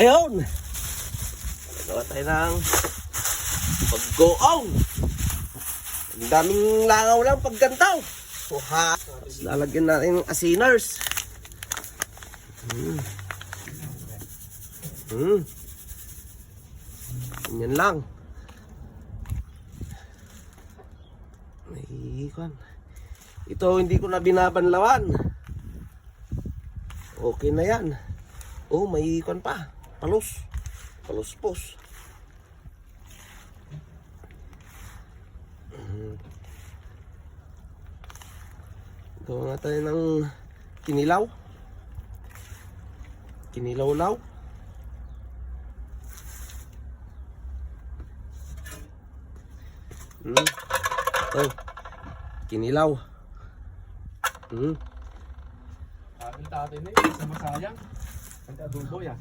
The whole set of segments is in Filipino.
Ayun! Nagawa tayo ng pag-go-on. Ang daming langaw lang paggantaw. Tapos lalagyan natin ng asiners. Ganyan lang. Ito hindi ko na binabanlawan. Okay na yan. Oh, may ikon pa. Paluspos. Gawa nga tayo ng kinilaw. Kinilaw-law. Oh, kinilaw. Akin natin sa masayang. Ang adobo yan.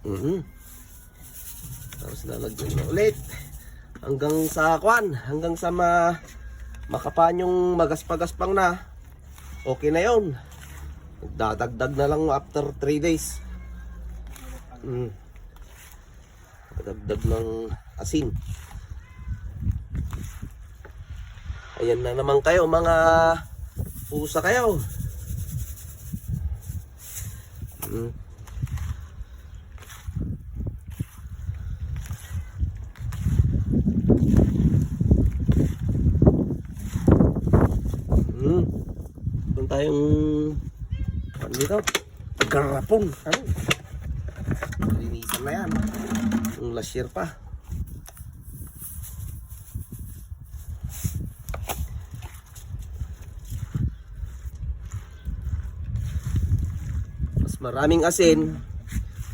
Tapos lalagyan na ulit. Hanggang sa kwan. Hanggang sa makapaan yung magaspa-gaspang na. Okay na yun. Dadagdag na lang after 3 days. Dadagdag ng asin. Ayan na naman kayo mga pusa kayo. Kung tayong ano dito? Garapon. Ano? Linisan na yan. Yung last year pa. Maraming asin,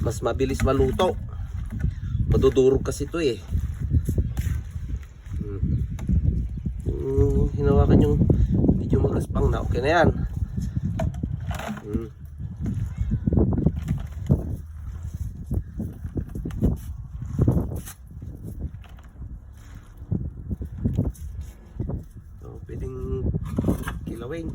mas mabilis maluto. Madudurog kasi ito eh. Yung hinawakan yung medyo magaspang na, okay na yan. So, pwedeng kilawin.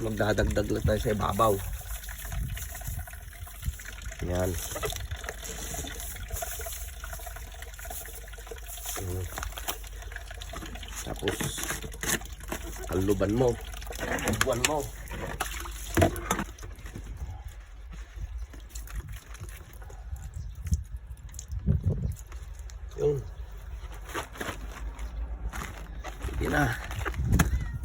Magdadagdag lang tayo sa ibabaw. Yan. Tapos kaluban mo, buwan mo. Yun. Hindi na.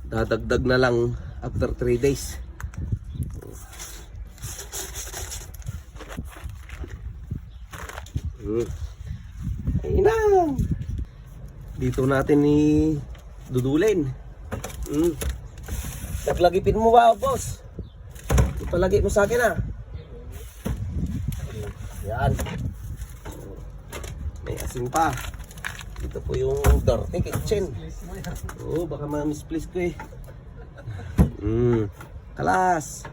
Dadagdag na lang after 3 days. Ayun na. Dito natin dudulin. Naglagipin mo ba, boss? Ipalagi mo sa akin ah. Yan. May asin pa. Ito po yung dirty kitchen. Oh, baka ma-misplace ko eh. Kalas.